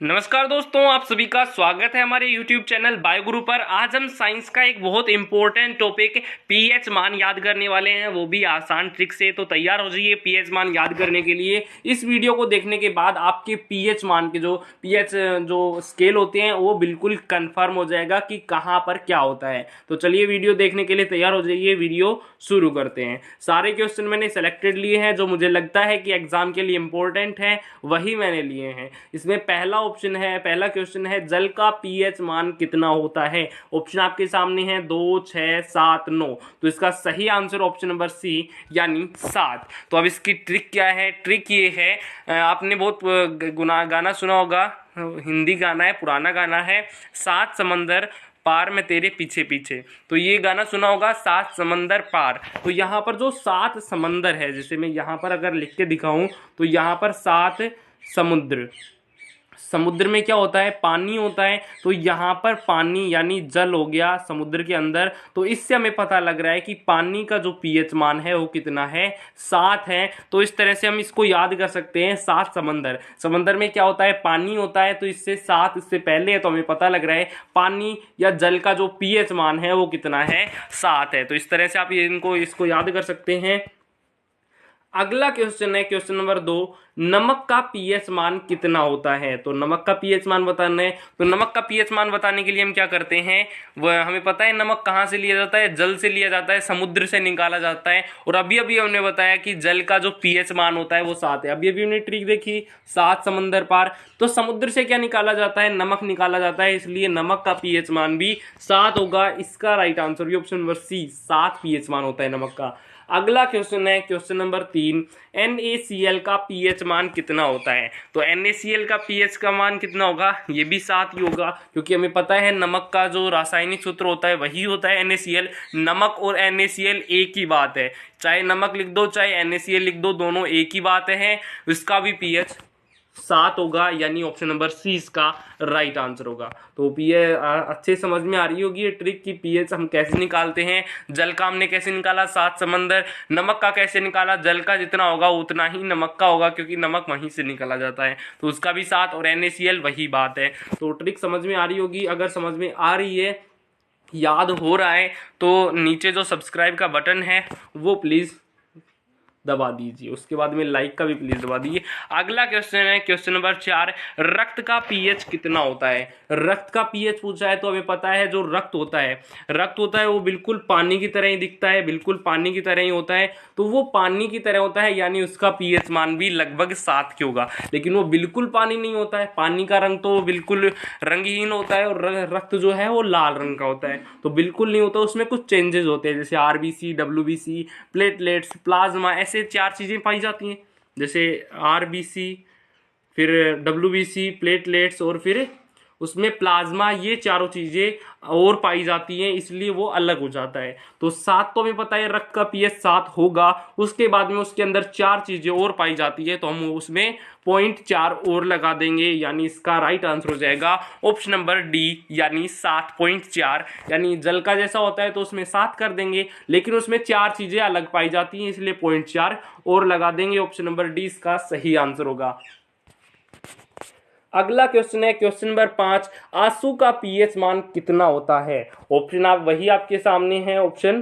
नमस्कार दोस्तों, आप सभी का स्वागत है हमारे YouTube चैनल बायोगुरु पर। आज हम साइंस का एक बहुत इंपॉर्टेंट टॉपिक पीएच मान याद करने वाले हैं, वो भी आसान ट्रिक से। तो तैयार हो जाइए पीएच मान याद करने के लिए। इस वीडियो को देखने के बाद आपके पीएच मान के जो पीएच जो स्केल होते हैं वो बिल्कुल कंफर्म हो जाएगा कि कहाँ पर क्या होता है। तो चलिए वीडियो देखने के लिए तैयार हो जाइए, वीडियो शुरू करते हैं। सारे क्वेश्चन मैंने सेलेक्टेड लिए हैं जो मुझे लगता है कि एग्जाम के लिए इंपॉर्टेंट है, वही मैंने लिए हैं। इसमें पहला क्वेश्चन है जल का पीएच मान कितना होता है। ऑप्शन आपके सामने है 2, 6, 7, 9। तो इसका सही आंसर ऑप्शन नंबर सी यानी 7। तो अब इसकी ट्रिक क्या है? ट्रिक ये है, आपने बहुत गाना सुना होगा, हिंदी गाना है, पुराना गाना है, 7 समंदर पार में तेरे पीछे पीछे। तो ये गाना सुना होगा, 7 समंदर पार। तो यहाँ पर जो 7 समंदर है, जैसे मैं यहाँ पर अगर लिख के दिखाऊं तो यहाँ पर 7 समुद्र, समुद्र में क्या होता है? पानी होता है। तो यहाँ पर पानी यानी जल हो गया समुद्र के अंदर। तो इससे हमें पता लग रहा है कि पानी का जो पीएच मान है वो कितना है? 7 है। तो इस तरह से हम इसको याद कर सकते हैं। 7 समंदर, समंदर में क्या होता है? पानी होता है। तो इससे 7 इससे पहले है, तो हमें पता लग रहा है पानी या जल का जो पीएच मान है वो कितना है? 7 है। तो इस तरह से आप इसको याद कर सकते हैं। अगला क्वेश्चन है क्वेश्चन नंबर 2, नमक का पीएच मान कितना होता है। तो नमक का पीएच मान बताना है। तो नमक का पीएच मान बताने के लिए हम क्या करते हैं, वह हमें पता है नमक कहाँ से लिया जाता है? जल से लिया जाता है, समुद्र से निकाला जाता है। और अभी अभी हमने बताया कि जल का जो पीएच मान होता है वो 7 है। अभी अभी हमने ट्रिक देखी, 7 समंदर पार। तो समुद्र से क्या निकाला जाता है? नमक निकाला जाता है, इसलिए नमक का पीएच मान भी 7 होगा। इसका राइट आंसर भी ऑप्शन नंबर सी, 7 पीएच मान होता है नमक का। अगला क्वेश्चन है क्वेश्चन नंबर 3, NaCl का पीएच मान कितना होता है। तो NaCl का पीएच का मान कितना होगा? ये भी 7 ही होगा, क्योंकि हमें पता है नमक का जो रासायनिक सूत्र होता है वही होता है NaCl। नमक और NaCl एक ही बात है, चाहे नमक लिख दो चाहे NaCl लिख दो, दोनों एक ही बात है। इसका भी पीएच 7 होगा, यानी ऑप्शन नंबर सी इसका राइट आंसर होगा। तो पीएच अच्छे समझ में आ रही होगी ये ट्रिक की पीएच हम कैसे निकालते हैं। जल का हमने कैसे निकाला? 7 समंदर। नमक का कैसे निकाला? जल का जितना होगा उतना ही नमक का होगा, क्योंकि नमक वहीं से निकाला जाता है। तो उसका भी 7 और NaCl वही बात है। तो ट्रिक समझ में आ रही होगी। अगर समझ में आ रही है, याद हो रहा है, तो नीचे जो सब्सक्राइब का बटन है वो प्लीज़ दबा दीजिए। उसके बाद में लाइक का भी प्लीज दबा दीजिए। अगला क्वेश्चन है क्वेश्चन नंबर 4, रक्त का पीएच कितना होता है। रक्त का पीएच पूछा है, तो हमें पता है जो रक्त होता है वो बिल्कुल पानी की तरह ही दिखता है, बिल्कुल पानी की तरह ही होता है। तो वो पानी की तरह होता है, यानी उसका पीएच मान भी लगभग 7 की होगा। लेकिन वो बिल्कुल पानी नहीं होता है, पानी का रंग तो बिल्कुल रंगहीन होता है, और रक्त जो है वो लाल रंग का होता है। तो बिल्कुल नहीं होता, उसमें कुछ चेंजेस होते हैं, जैसे RBC, WBC, प्लेटलेट्स, प्लाज्मा, ऐसे 4 चीजें पाई जाती हैं। जैसे RBC, फिर WBC, प्लेटलेट्स और फिर उसमें प्लाज्मा, ये चारों चीजें और पाई जाती हैं, इसलिए वो अलग हो जाता है। तो 7 तो हमें पता है रक्त का पीएच 7 होगा। उसके बाद में उसके अंदर 4 चीजें और पाई जाती है, तो हम उसमें 0.4 और लगा देंगे, यानी इसका राइट आंसर हो जाएगा ऑप्शन नंबर डी, यानी 7.4। यानी जल का जैसा होता है तो उसमें 7 कर देंगे, लेकिन उसमें 4 चीजें अलग पाई जाती हैं, इसलिए 0.4 और लगा देंगे। ऑप्शन नंबर डी इसका सही आंसर होगा। अगला क्वेश्चन है क्वेश्चन नंबर 5, आंसू का पीएच मान कितना होता है। ऑप्शन आप वही आपके सामने है, ऑप्शन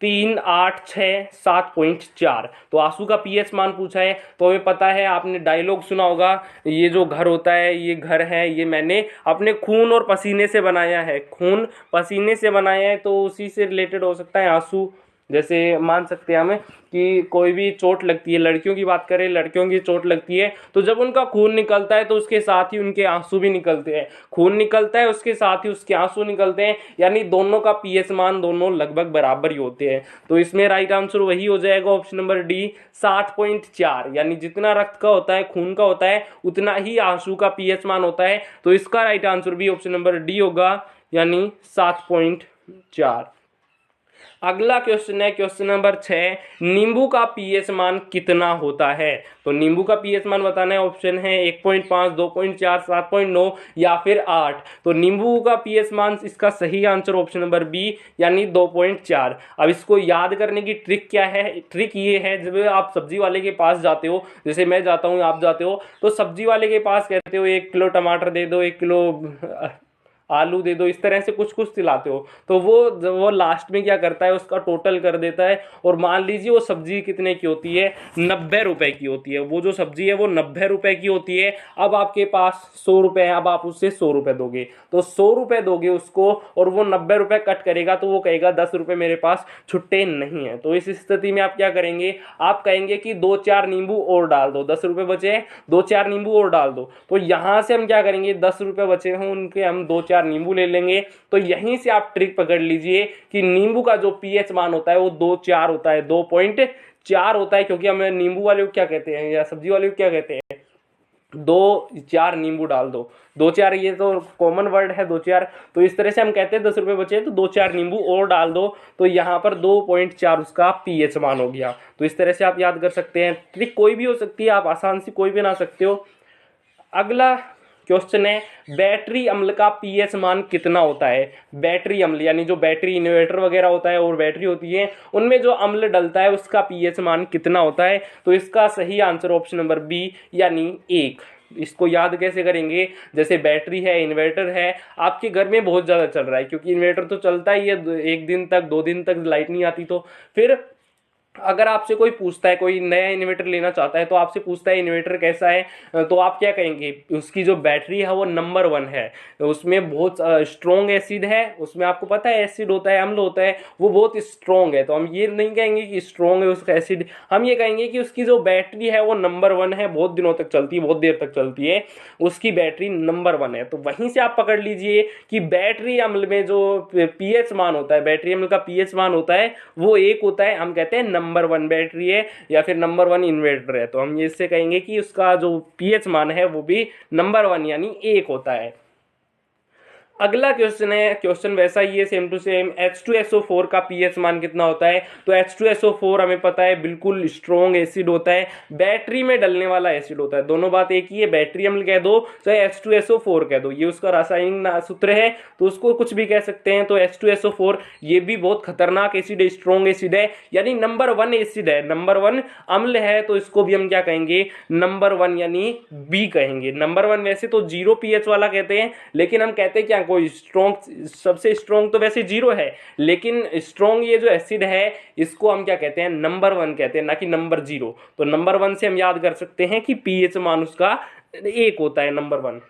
3, 8, 6, 7.4। तो आंसू का पीएच मान पूछा है, तो हमें पता है, आपने डायलॉग सुना होगा, ये जो घर होता है, ये घर है, ये मैंने अपने खून और पसीने से बनाया है, खून पसीने से बनाया है। तो उसी से रिलेटेड हो सकता है आंसू। जैसे मान सकते हैं हमें कि कोई भी चोट लगती है, लड़कियों की बात करें, लड़कियों की चोट लगती है, तो जब उनका खून निकलता है तो उसके साथ ही उनके आंसू भी निकलते हैं। खून निकलता है, उसके साथ ही उसके आंसू निकलते हैं, यानी दोनों का पीएच मान दोनों लगभग बराबर ही होते हैं। तो इसमें राइट आंसर वही हो जाएगा, ऑप्शन नंबर डी, 7.4। यानी जितना रक्त का होता है, खून का होता है, उतना ही आंसू का पीएच मान होता है। तो इसका राइट आंसर भी ऑप्शन नंबर डी होगा, यानी 7.4। अगला क्वेश्चन है क्वेश्चन नंबर 6, नींबू का पीएच मान कितना होता है। तो नींबू का पीएच मान बताना है, ऑप्शन है 1.5, 2.4, 7.9 या फिर 8। तो नींबू का पीएच मान, इसका सही आंसर ऑप्शन नंबर बी यानी 2.4। अब इसको याद करने की ट्रिक क्या है? ट्रिक ये है, जब आप सब्जी वाले के पास जाते हो, जैसे मैं जाता हूँ, आप जाते हो, तो सब्जी वाले के पास कहते हो 1 किलो टमाटर दे दो, 1 किलो आलू दे दो, इस तरह से कुछ कुछ दिलाते हो, तो वो लास्ट में क्या करता है, उसका टोटल कर देता है। और मान लीजिए वो सब्जी कितने की होती है, 90 रुपए की होती है। वो जो सब्जी है वो 90 रुपए की होती है। अब आपके पास 100 रुपए है, अब आप उससे 100 रुपए दोगे, तो 100 रुपए दोगे उसको, और वो 90 रुपए कट करेगा, तो वो कहेगा 10 रुपए मेरे पास छुट्टे नहीं है। तो इस स्थिति में आप क्या करेंगे, आप कहेंगे कि 2-4 नींबू और डाल दो, 10 रुपए बचे हैं, 2-4 नींबू और डाल दो। तो यहां से हम क्या करेंगे, 10 रुपए बचे हैं उनके, हम 2-4 नींबू ले लेंगे। तो यहीं से आप ट्रिक पकड़ लीजिए कि नींबू का जो पीएच मान होता है वो 2.4 होता है, 2.4 होता है, क्योंकि हम नींबू वाले को क्या कहते हैं या सब्जी वाले को क्या कहते हैं, 2-4 नींबू डाल दो। 2-4 ये तो कॉमन वर्ड है, 2-4। तो इस तरह से हम कहते हैं 10 रुपए बचे तो 2-4 नींबू और डाल दो, तो यहाँ पर 2.4 उसका पीएच मान हो गया। तो इस तरह से आप याद कर सकते हैं। ट्रिक कोई भी हो सकती है, आप आसान से कोई भी बना सकते हो। अगला क्वेश्चन है, बैटरी अम्ल का पीएच मान कितना होता है। बैटरी अम्ल यानी जो बैटरी इन्वर्टर वगैरह होता है और बैटरी होती है, उनमें जो अम्ल डलता है उसका पीएच मान कितना होता है। तो इसका सही आंसर ऑप्शन नंबर बी यानी 1। इसको याद कैसे करेंगे, जैसे बैटरी है, इन्वर्टर है, आपके घर में बहुत ज़्यादा चल रहा है, क्योंकि इन्वर्टर तो चलता ही है, 1 दिन तक 2 दिन तक लाइट नहीं आती। तो फिर अगर आपसे कोई पूछता है, कोई नया इन्वर्टर लेना चाहता है, तो आपसे पूछता है इन्वर्टर कैसा है, तो आप क्या कहेंगे, उसकी जो बैटरी है वो नंबर 1 है, उसमें बहुत स्ट्रॉन्ग एसिड है, उसमें आपको पता है एसिड होता है, अम्ल होता है, वो बहुत स्ट्रॉन्ग है। तो हम ये नहीं कहेंगे कि स्ट्रॉन्ग है उसका एसिड, हम ये कहेंगे कि उसकी जो बैटरी है वो नंबर 1 है, बहुत दिनों तक चलती है, बहुत देर तक चलती है, उसकी बैटरी नंबर 1 है। तो वहीं से आप पकड़ लीजिए कि बैटरी अम्ल में जो पीएच मान होता है, बैटरी अम्ल का पीएच मान होता है वो 1 होता है। हम कहते हैं नंबर 1 बैटरी है या फिर नंबर 1 इन्वर्टर है, तो हम ये इससे कहेंगे कि उसका जो पीएच मान है वो भी नंबर 1 यानी 1 होता है। अगला क्वेश्चन है, क्वेश्चन वैसा ही है, सेम टू सेम, H2SO4 का पीएच मान कितना होता है। तो H2SO4 हमें पता है बिल्कुल स्ट्रॉन्ग एसिड होता है, बैटरी में डलने वाला एसिड होता है। दोनों बात एक ही है, बैटरी अम्ल कह दो चाहे H2SO4 कह दो, ये उसका रासायनिक सूत्र है, तो उसको कुछ भी कह सकते हैं। तो H2SO4 ये भी बहुत खतरनाक एसिड है, स्ट्रॉन्ग एसिड है, यानी नंबर 1 एसिड है, नंबर 1 अम्ल है। तो इसको भी हम क्या कहेंगे, नंबर 1 यानी बी कहेंगे। नंबर 1 वैसे तो 0 पीएच वाला कहते हैं, लेकिन हम कहते हैं क्या, कोई स्ट्रॉन्ग, सबसे स्ट्रॉन्ग तो वैसे 0 है, लेकिन स्ट्रॉन्ग ये जो एसिड है इसको हम क्या कहते हैं, नंबर 1 कहते हैं, ना कि नंबर 0। तो नंबर 1 से हम याद कर सकते हैं कि पीएच मान उसका 1 होता है, नंबर 1।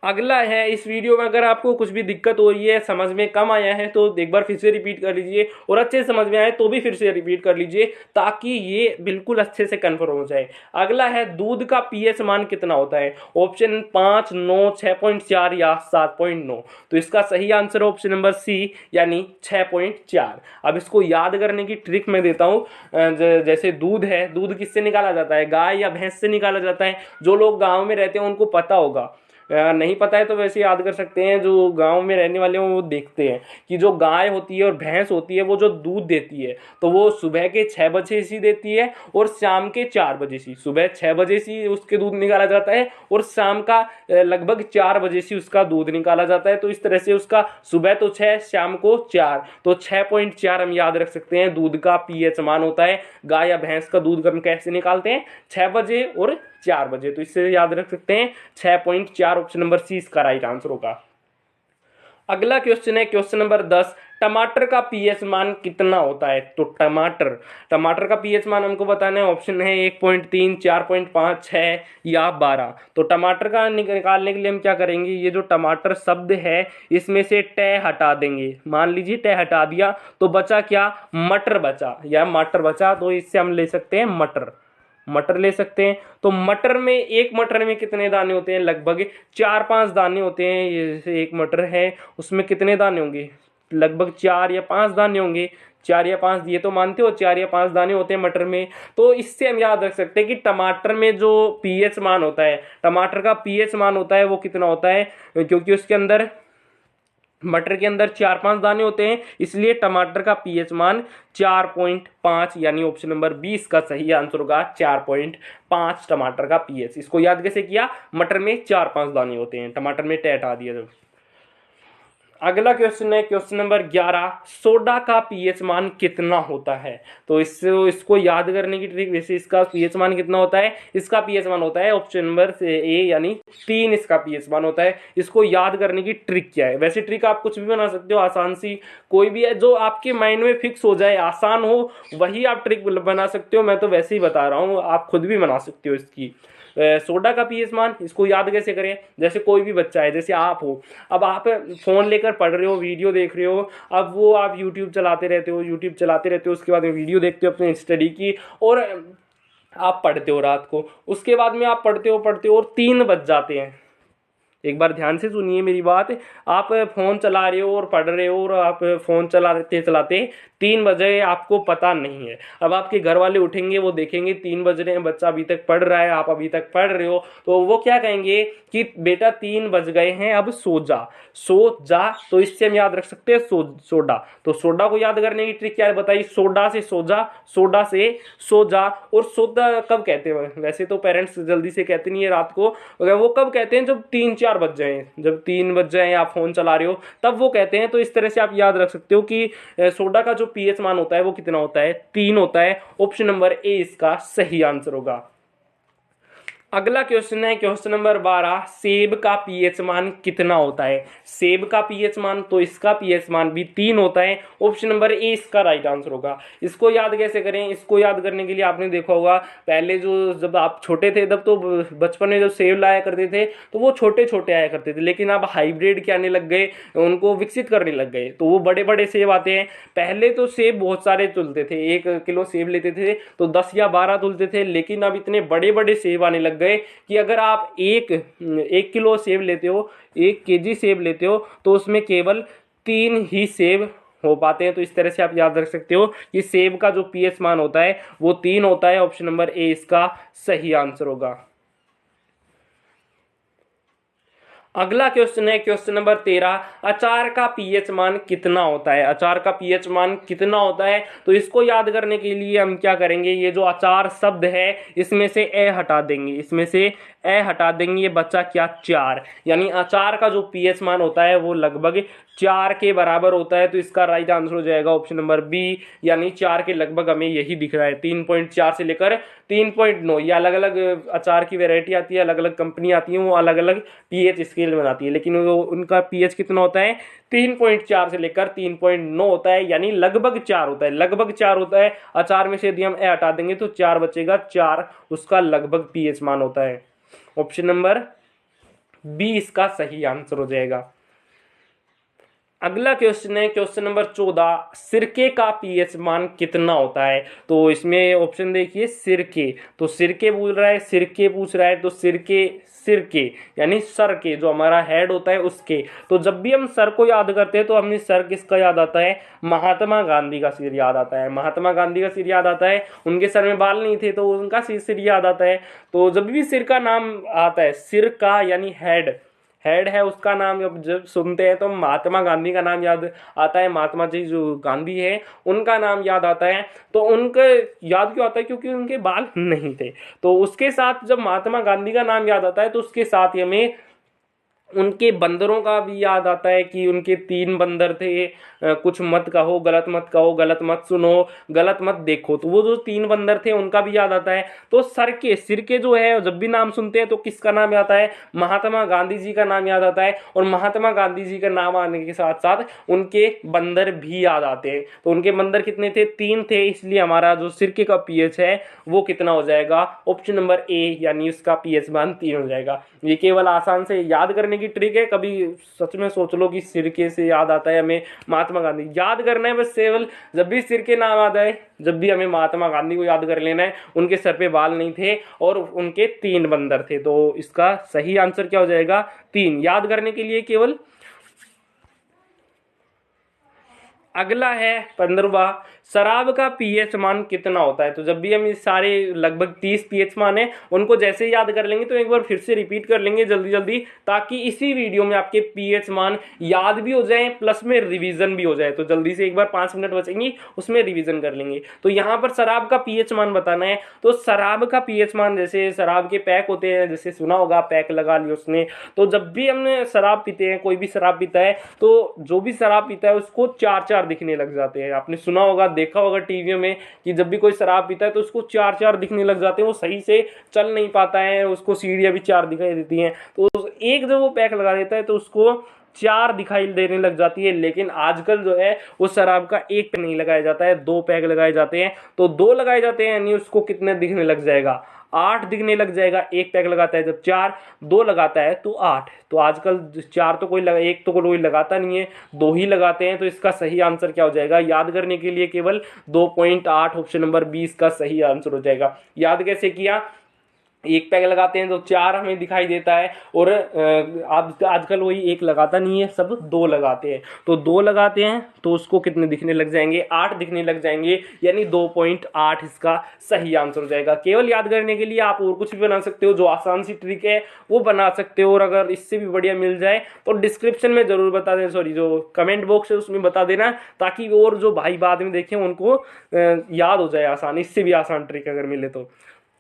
अगला है, इस वीडियो में अगर आपको कुछ भी दिक्कत हो रही है, समझ में कम आया है, तो एक बार फिर से रिपीट कर लीजिए, और अच्छे से समझ में आए तो भी फिर से रिपीट कर लीजिए, ताकि ये बिल्कुल अच्छे से कन्फर्म हो जाए। अगला है, दूध का पीएच मान कितना होता है। ऑप्शन 5, 9, 6.4 या 7.9। तो इसका सही आंसर ऑप्शन नंबर सी यानी 6.4। अब इसको याद करने की ट्रिक मैं देता हूँ। जैसे दूध है, दूध किससे निकाला जाता है, गाय या भैंस से निकाला जाता है। जो लोग गाँव में रहते हैं उनको पता होगा, नहीं पता है तो वैसे याद कर सकते हैं, जो गांव में रहने वाले हैं वो देखते हैं कि जो गाय होती है और भैंस होती है वो जो दूध देती है, तो वो सुबह के 6 बजे से देती है और शाम के 4 बजे से। सुबह 6 बजे से उसके दूध निकाला जाता है और शाम का लगभग 4 बजे से उसका दूध निकाला जाता है। तो इस तरह से उसका सुबह तो 6, शाम को 4, तो 6.4 हम याद रख सकते हैं दूध का पीएच मान होता है। गाय या भैंस का दूध हम कैसे निकालते हैं, 6 बजे और 4 बजे। तो इससे याद रख सकते हैं 6.4, ऑप्शन नंबर सी इसका राइट आंसर होगा। अगला क्वेश्चन है क्वेश्चन नंबर 10, टमाटर का पीएच मान कितना होता है। तो टमाटर का पीएच मान हमको बताना है, ऑप्शन है 1.3, 4.5, 6 या 12। तो टमाटर का निकालने के लिए हम क्या करेंगे, ये जो टमाटर शब्द है इसमें से ट हटा देंगे। मान लीजिए ट हटा दिया तो बचा क्या, मटर बचा या मटर बचा, तो इससे हम ले सकते हैं मटर ले सकते हैं। तो मटर में, एक मटर में कितने दाने होते हैं, लगभग 4-5 दाने होते हैं। ये जैसे एक मटर है उसमें कितने दाने होंगे, लगभग 4 या 5 दाने होंगे। 4 या 5 ये तो मानते हो, 4 या 5 दाने होते हैं मटर में। तो इससे हम याद रख सकते हैं कि टमाटर में जो पीएच मान होता है, टमाटर का पीएच मान होता है वो कितना होता है, क्योंकि उसके अंदर मटर के अंदर 4-5 दाने होते हैं, इसलिए टमाटर का पीएच मान 4.5 यानी ऑप्शन नंबर 20 का सही आंसर होगा 4.5 टमाटर का पीएच। इसको याद कैसे किया, मटर में 4-5 दाने होते हैं, टमाटर में हटा दिया जब। अगला क्वेश्चन है क्वेश्चन नंबर 11, सोडा का पीएच मान कितना होता है। तो इसको याद करने की ट्रिक, वैसे इसका पीएच मान कितना होता है, इसका पीएच मान होता है ऑप्शन नंबर ए यानी 3 इसका पीएच मान होता है। इसको याद करने की ट्रिक क्या है, वैसे ट्रिक आप कुछ भी बना सकते हो, आसान सी कोई भी है जो आपके माइंड में फिक्स हो जाए, आसान हो, वही आप ट्रिक बना सकते हो। मैं तो वैसे ही बता रहा हूँ, आप खुद भी बना सकते हो इसकी। सोडा का पीएच मान, इसको याद कैसे करें, जैसे कोई भी बच्चा है, जैसे आप हो, अब आप फोन लेकर पढ़ रहे हो, वीडियो देख रहे हो, अब वो आप यूट्यूब चलाते रहते हो, उसके बाद में वीडियो देखते हो अपने स्टडी की, और आप पढ़ते हो रात को, उसके बाद में आप पढ़ते हो और 3 बज जाते हैं। एक बार ध्यान से सुनिए मेरी बात, आप फोन चला रहे हो और पढ़ रहे हो, और आप फोन चलाते 3 बजे, आपको पता नहीं है। अब आपके घर वाले उठेंगे, वो देखेंगे 3 बज रहे हैं, बच्चा अभी तक पढ़ रहा है, आप अभी तक पढ़ रहे हो, तो वो क्या कहेंगे कि बेटा 3 बज गए हैं, अब सो जा। तो इससे हम याद रख सकते हैं सोडा। तो सोडा को याद करने की ट्रिक क्या है बताइए, सोडा से सो जा। और सोडा कब कहते हैं, वैसे तो पेरेंट्स जल्दी से कहते नहीं है रात को, वो कब कहते हैं, जब 3-4 बज जाए, जब 3 बज जाए आप फोन चला रहे हो तब वो कहते हैं। तो इस तरह से आप याद रख सकते हो कि सोडा का जो पीएच मान होता है वो कितना होता है, 3 होता है। ऑप्शन नंबर ए इसका सही आंसर होगा। अगला क्वेश्चन है क्वेश्चन नंबर 12, सेब का पीएच मान कितना होता है। सेब का पीएच मान, तो इसका पीएच मान भी 3 होता है। ऑप्शन नंबर ए इसका राइट आंसर होगा। इसको याद कैसे करें, इसको याद करने के लिए आपने देखा होगा, पहले जब आप छोटे थे तब तो बचपन में जब सेब लाया करते थे तो वो छोटे छोटे आया करते थे, लेकिन अब हाइब्रिड के आने लग गए, उनको विकसित करने लग गए, तो वो बड़े बड़े सेब आते हैं। पहले तो सेब बहुत सारे तुलते थे, 1 किलो सेब लेते थे तो 10 या 12 तुलते थे, लेकिन अब इतने बड़े बड़े सेब आने लग गए कि अगर आप 1 किलो सेब लेते हो, 1 केजी सेब लेते हो, तो उसमें केवल 3 ही सेब हो पाते हैं। तो इस तरह से आप याद रख सकते हो कि सेब का जो पीएच मान होता है वो 3 होता है। ऑप्शन नंबर ए इसका सही आंसर होगा। अगला क्वेश्चन है क्वेश्चन नंबर 13, अचार का पीएच मान कितना होता है। अचार का पीएच मान कितना होता है, तो इसको याद करने के लिए हम क्या करेंगे, ये जो अचार शब्द है इसमें से ए हटा देंगे, ये बच्चा क्या 4, यानी अचार का जो पीएच मान होता है वो लगभग 4 के बराबर होता है। तो इसका राइट आंसर हो जाएगा ऑप्शन नंबर बी, यानी 4 के लगभग हमें यही दिख रहा है। 3.4 से लेकर 3.9, ये अलग अलग अचार की वैरायटी आती है, अलग अलग कंपनी आती है, वो अलग अलग पीएच स्केल बनाती है, लेकिन वो उनका पीएच कितना होता है, 3.4 से लेकर 3.9 होता है, यानी लगभग 4 होता है। अचार में से यदि हम ए हटा देंगे तो 4 बचेगा, 4 उसका लगभग पीएच मान होता है। ऑप्शन नंबर बी इसका सही आंसर हो जाएगा। अगला क्वेश्चन है क्वेश्चन नंबर 14, सिरके का पीएच मान कितना होता है। तो इसमें ऑप्शन देखिए, सिरके, तो सिरके पूछ रहा है, तो सिरके यानी सर के, जो हमारा हेड होता है उसके। तो जब भी हम सर को याद करते हैं तो हमें सर किसका याद आता है, महात्मा गांधी का सिर याद आता है। उनके सर में बाल नहीं थे तो उनका सिर याद आता है। तो जब भी सिर का नाम आता है, सिर का यानी हेड है उसका नाम जब सुनते हैं तो महात्मा गांधी का नाम याद आता है। महात्मा जी जो गांधी है उनका नाम याद आता है। तो उनका याद क्यों आता है, क्योंकि उनके बाल नहीं थे। तो उसके साथ जब महात्मा गांधी का नाम याद आता है तो उसके साथ ही हमें उनके बंदरों का भी याद आता है कि उनके 3 बंदर थे, कुछ मत कहो, गलत मत कहो, गलत मत सुनो, गलत मत देखो, तो वो जो 3 बंदर थे उनका भी याद आता है। तो सिर के जो है जब भी नाम सुनते हैं तो किसका नाम आता है, महात्मा गांधी जी का नाम याद आता है। और महात्मा गांधी जी का नाम आने के साथ साथ उनके बंदर भी याद आते हैं। तो उनके बंदर कितने थे, 3 थे, इसलिए हमारा जो सिरके का पीएच है वो कितना हो जाएगा, ऑप्शन नंबर ए, यानी उसका पीएच मान 3 हो जाएगा। ये केवल आसान से याद करने की ट्रिक है, कभी सच में सोच लो कि सिरके से याद आता है हमें महात्मा गांधी, याद करना है बस केवल, जब भी सिरके नाम आता है, जब भी हमें महात्मा गांधी को याद कर लेना है। उनके सर पे बाल नहीं थे और उनके 3 बंदर थे। तो इसका सही आंसर क्या हो जाएगा, 3, याद करने के लिए केवल। अगला है 15वां, शराब का पीएच मान कितना होता है। तो जब भी हम इस सारे लगभग 30 पीएच मान है उनको जैसे याद कर लेंगे तो एक बार फिर से रिपीट कर लेंगे जल्दी जल्दी, ताकि इसी वीडियो में आपके पीएच मान याद भी हो जाए प्लस में रिवीजन भी हो जाए। तो जल्दी से एक बार 5 मिनट बचेंगे उसमें रिवीजन कर लेंगे। तो यहाँ पर शराब का पीएच मान बताना है। तो शराब का पीएच मान, जैसे शराब के पैक होते हैं, जैसे सुना होगा पैक लगा लिया उसने, तो जब भी हमने शराब पीते हैं, कोई भी शराब पीता है तो जो भी शराब पीता है उसको 4-4 दिखने लग जाते हैं। आपने सुना होगा, देखा होगा टीवी में कि जब भी कोई शराब पीता है तो उसको 4-4 दिखने लग जाते हैं, वो सही से चल नहीं पाता है, उसको सीढ़ियां भी 4 दिखाई देती हैं। तो एक जब वो पैक लगा देता है तो उसको 4 दिखाई देने लग जाती है। लेकिन आजकल जो है वो शराब का एक पैक नहीं लगाया जाता है, 2 पैक लगाए जाते हैं। तो 2 लगाए जाते हैं यानी उसको कितने दिखने लग जाएगा, 8 दिखने लग जाएगा। एक पैक लगाता है जब 4, 2 लगाता है तो 8। तो आजकल 4 तो कोई एक तो कोई लगाता नहीं है, 2 ही लगाते हैं। तो इसका सही आंसर क्या हो जाएगा, याद करने के लिए केवल 2.8 ऑप्शन नंबर 20 का सही आंसर हो जाएगा। याद कैसे किया, एक पैक लगाते हैं तो 4 हमें दिखाई देता है, और आजकल वही एक लगाता नहीं है, सब 2 लगाते हैं। तो 2 लगाते हैं तो उसको कितने दिखने लग जाएंगे, 8 दिखने लग जाएंगे, यानी 2.8 इसका सही आंसर हो जाएगा। केवल याद करने के लिए आप और कुछ भी बना सकते हो, जो आसान सी ट्रिक है वो बना सकते हो, और अगर इससे भी बढ़िया मिल जाए तो डिस्क्रिप्शन में जरूर बता दें, सॉरी जो कमेंट बॉक्स है उसमें बता देना, ताकि और जो भाई बाद में देखें उनको याद हो जाए आसान, इससे भी आसान ट्रिक अगर मिले तो,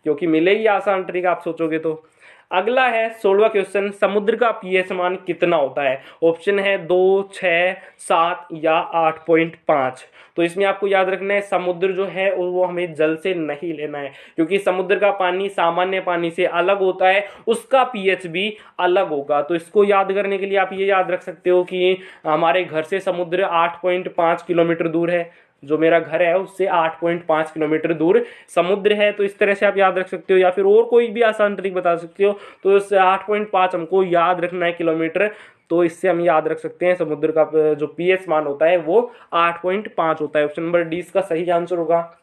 क्योंकि मिलेगी आसान ट्रिक आप सोचोगे तो। अगला है 16वां क्वेश्चन, समुद्र का पीएच मान कितना होता है। ऑप्शन है 2, 6, 7 या 8.5। तो इसमें आपको याद रखना है समुद्र जो है वो हमें जल से नहीं लेना है, क्योंकि समुद्र का पानी सामान्य पानी से अलग होता है, उसका पीएच भी अलग होगा। तो इसको याद करने के लिए आप ये याद रख सकते हो कि हमारे घर से समुद्र 8.5 किलोमीटर दूर है, जो मेरा घर है उससे 8.5 किलोमीटर दूर समुद्र है। तो इस तरह से आप याद रख सकते हो, या फिर और कोई भी आसान ट्रिक बता सकते हो। तो इस 8.5 हमको याद रखना है किलोमीटर, तो इससे हम याद रख सकते हैं समुद्र का जो पीएच मान होता है वो 8.5 होता है। ऑप्शन नंबर डी इसका सही आंसर होगा।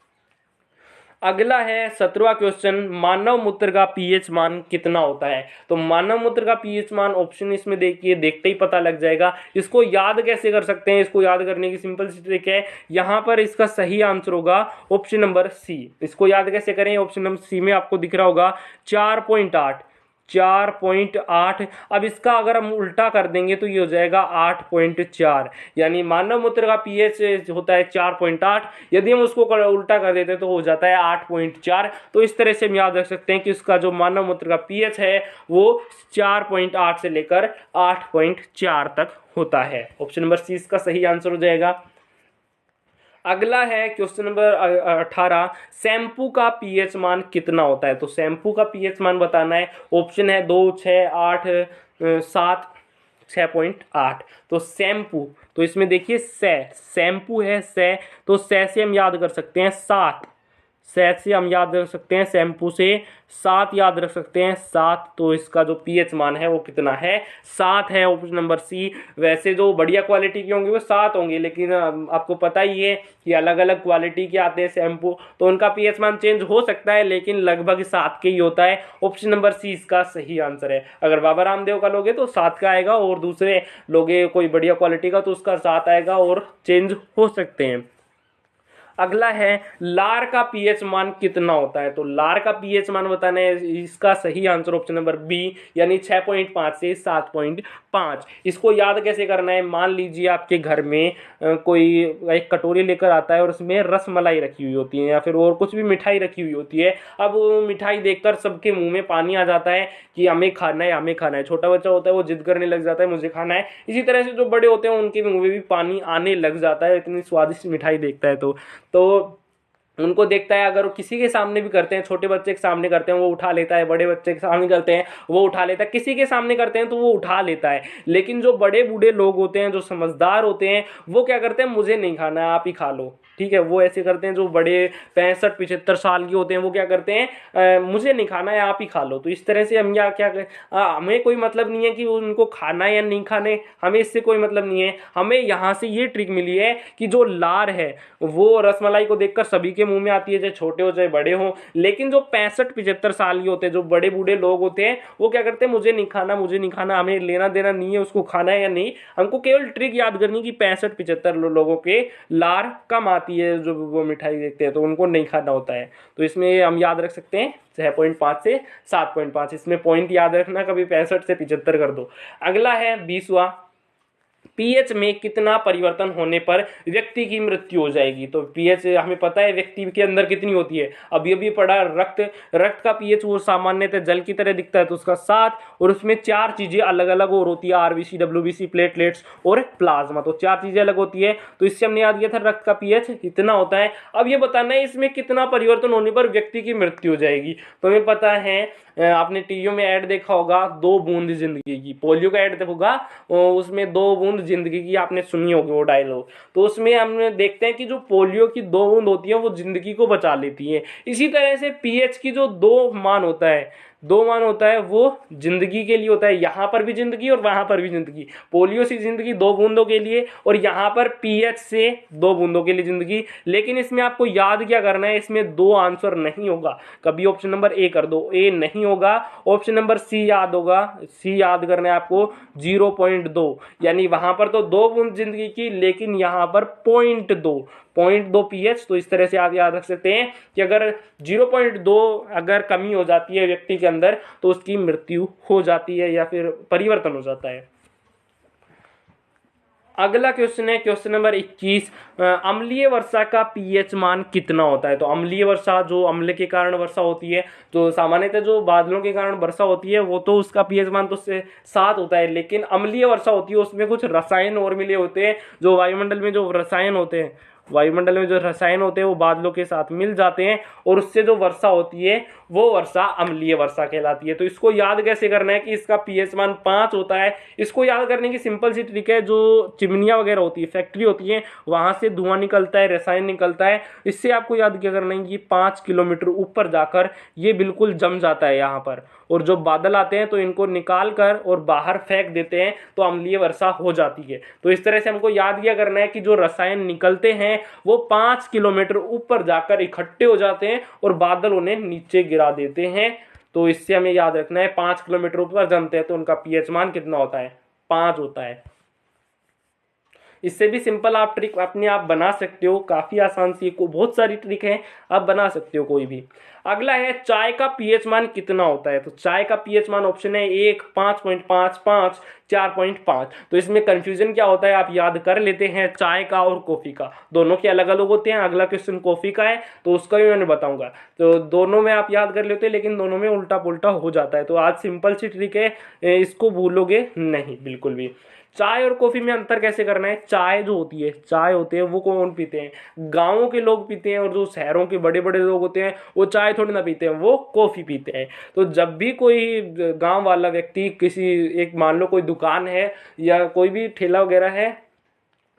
अगला है 17वां क्वेश्चन, मानव मूत्र का पीएच मान कितना होता है। तो मानव मूत्र का पीएच मान ऑप्शन इसमें देखिए, देखते ही पता लग जाएगा। इसको याद कैसे कर सकते हैं, इसको याद करने की सिंपल सी ट्रिक है, यहाँ पर इसका सही आंसर होगा ऑप्शन नंबर सी। इसको याद कैसे करें, ऑप्शन नंबर सी में आपको दिख रहा होगा 4.8। अब इसका अगर हम उल्टा कर देंगे तो ये हो जाएगा 8.4, यानी मानव मूत्र का पीएच होता है 4.8, यदि हम उसको उल्टा कर देते तो हो जाता है 8.4। तो इस तरह से हम याद रख सकते हैं कि उसका जो मानव मूत्र का पीएच है वो 4.8 से लेकर 8.4 तक होता है। ऑप्शन नंबर सी इसका सही आंसर हो जाएगा। अगला है क्वेश्चन नंबर 18, शैम्पू का पीएच मान कितना होता है। तो शैम्पू का पीएच मान बताना है। ऑप्शन है 2, 6, 8, 7, 6.8। तो शैम्पू, तो इसमें देखिए शैम्पू है तो से हम याद कर सकते हैं 7, से हम याद रख सकते हैं, शैम्पू से 7 याद रख सकते हैं 7। तो इसका जो पीएच मान है वो कितना है, 7 है। Option number C. वैसे जो बढ़िया क्वालिटी के होंगे वो 7 होंगे, लेकिन आपको पता ही है कि अलग अलग क्वालिटी के आते हैं शैम्पू, तो उनका पीएच मान चेंज हो सकता है, लेकिन लगभग 7 के ही होता है। ऑप्शन नंबर सी इसका सही आंसर है। अगर बाबा रामदेव का लोगे तो 7 का आएगा, और दूसरे लोगे कोई बढ़िया क्वालिटी का तो उसका 7 आएगा, और चेंज हो सकते हैं। अगला है लार का पीएच मान कितना होता है। तो लार का पीएच मान बताना है, इसका सही आंसर ऑप्शन नंबर बी, यानी 6.5 से 7.5। इसको याद कैसे करना है, मान लीजिए आपके घर में कोई एक कटोरी लेकर आता है और उसमें रस मलाई रखी हुई होती है, या फिर और कुछ भी मिठाई रखी हुई होती है। अब वो मिठाई देखकर सबके मुंह में पानी आ जाता है कि हमें खाना है, हमें खाना है। छोटा बच्चा होता है वो जिद करने लग जाता है मुझे खाना है। इसी तरह से जो बड़े होते हैं उनके मुंह में भी पानी आने लग जाता है, इतनी स्वादिष्ट मिठाई देखता है तो उनको देखता है। अगर वो किसी के सामने भी करते हैं, छोटे बच्चे के सामने करते हैं वो उठा लेता है, बड़े बच्चे के सामने करते हैं वो उठा लेता है, किसी के सामने करते हैं तो वो उठा लेता है। लेकिन जो बड़े बूढ़े लोग होते हैं, जो समझदार होते हैं, वो क्या करते हैं, मुझे नहीं खाना है आप ही खा लो, ठीक है, वो ऐसे करते हैं। जो बड़े 65-75 साल के होते हैं वो क्या करते हैं, मुझे नहीं खाना है आप ही खा लो। तो इस तरह से हम हमें कोई मतलब नहीं है कि उनको खाना है या नहीं खाने, हमें इससे कोई मतलब नहीं है। हमें यहाँ से ये ट्रिक मिली है कि जो लार है वो रसमलाई को देखकर सभी के मुंह में आती है, चाहे छोटे हो चाहे बड़े हो। लेकिन जो 65-75 साल के होते हैं, जो बड़े बूढ़े लोग होते हैं, वो क्या करते हैं, मुझे नहीं खाना, मुझे नहीं खाना, हमें लेना देना नहीं है उसको खाना है या नहीं। हमको केवल ट्रिक याद करनी कि 65-75 लोगों के लार कम आती है, जो वो मिठाई देखते हैं तो उनको नहीं खाना होता है। तो इसमें हम याद रख सकते हैं 6.5 से 7.5। इसमें पॉइंट याद रखना, कभी 65 से 75 कर दो। अगला है 20वां, पीएच में कितना परिवर्तन होने पर व्यक्ति की मृत्यु हो जाएगी। तो पीएच हमें पता है व्यक्ति के अंदर कितनी होती है, अभी अभी पढ़ा, रक्त का पीएच वो सामान्यतः जल की तरह दिखता है तो उसका 7, और उसमें 4 चीजें अलग अलग और होती है, आरबीसी, डब्ल्यूबीसी, प्लेटलेट्स और प्लाज्मा। तो 4 चीजें अलग होती है। तो इससे हमने याद किया था रक्त का पीएच इतना होता है। अब ये बताना है इसमें कितना परिवर्तन होने पर व्यक्ति की मृत्यु हो जाएगी। तो हमें पता है, आपने टीवियों में ऐड देखा होगा, 2 बूंद जिंदगी की, पोलियो का ऐड होगा, उसमें 2 बूंद जिंदगी की आपने सुनी होगी वो डायलॉग। तो उसमें हम देखते हैं कि जो पोलियो की 2 बूंद होती है वो जिंदगी को बचा लेती है। इसी तरह से पीएच की जो 2 मान होता है वो जिंदगी के लिए होता है। यहाँ पर भी जिंदगी और वहां पर भी जिंदगी। पोलियो से जिंदगी 2 बूंदों के लिए, और यहाँ पर पीएच से 2 बूंदों के लिए जिंदगी। लेकिन इसमें आपको याद क्या करना है, इसमें 2 आंसर नहीं होगा। कभी ऑप्शन नंबर ए कर दो, ए नहीं होगा। ऑप्शन नंबर सी याद होगा, सी याद करना है आपको 0.2, यानी वहां पर तो 2 बूंद जिंदगी की, लेकिन यहाँ पर 0.2 पीएच। तो इस तरह से आप याद रख सकते हैं कि अगर 0.2 अगर कमी हो जाती है व्यक्ति के अंदर तो उसकी मृत्यु हो जाती है या फिर परिवर्तन हो जाता है। अगला क्वेश्चन है क्वेश्चन नंबर 21, अम्लीय वर्षा का पीएच मान कितना होता है। तो अम्लीय वर्षा, जो अम्ल के कारण वर्षा होती है, तो सामान्यतः जो बादलों के कारण वर्षा होती है वो तो उसका पीएच मान तो 7 होता है। लेकिन अम्लीय वर्षा होती है उसमें कुछ रसायन और मिले होते हैं, जो वायुमंडल में जो रसायन होते हैं वो बादलों के साथ मिल जाते हैं, और उससे जो वर्षा होती है वो वर्षा अम्लीय वर्षा कहलाती है। तो इसको याद कैसे करना है कि इसका पीएच मान 5 होता है। इसको याद करने की सिंपल सी ट्रिक है, जो चिमनियां वगैरह होती है, फैक्ट्री होती है, वहां से धुआं निकलता है, रसायन निकलता है। इससे आपको याद क्या करना है कि 5 किलोमीटर ऊपर जाकर ये बिल्कुल जम जाता है यहाँ पर, और जो बादल आते हैं तो इनको निकाल कर और बाहर फेंक देते हैं, तो अम्लीय वर्षा हो जाती है। तो इस तरह से हमको याद क्या करना है कि जो रसायन निकलते हैं वो 5 किलोमीटर ऊपर जाकर इकट्ठे हो जाते हैं और बादल उन्हें नीचे गिरा देते हैं। तो इससे हमें याद रखना है 5 किलोमीटर ऊपर जमते हैं तो उनका पीएच मान कितना होता है, 5 होता है। इससे भी सिंपल आप ट्रिक अपने आप बना सकते हो, काफी आसान सी, बहुत सारी ट्रिक है, आप बना सकते हो कोई भी। अगला है चाय का पीएच मान कितना होता है। तो चाय का पीएच मान ऑप्शन है 1, 5.5, 5, 4.5। तो इसमें कंफ्यूजन क्या होता है, आप याद कर लेते हैं, चाय का और कॉफी का दोनों के अलग अलग होते हैं। अगला क्वेश्चन कॉफी का है तो उसका भी मैंने बताऊंगा। तो दोनों में आप याद कर लेते हैं, लेकिन दोनों में उल्टा पुल्टा हो जाता है। तो आज सिंपल सी ट्रिक है, इसको भूलोगे नहीं बिल्कुल भी। चाय और कॉफी में अंतर कैसे करना है, चाय होती है वो कौन पीते हैं, गांवों के लोग पीते हैं, और जो शहरों के बड़े बड़े लोग होते हैं वो चाय थोड़ी ना पीते हैं, वो कॉफी पीते हैं। तो जब भी कोई गांव वाला व्यक्ति किसी एक, मान लो कोई दुकान है या कोई भी ठेला वगैरह है,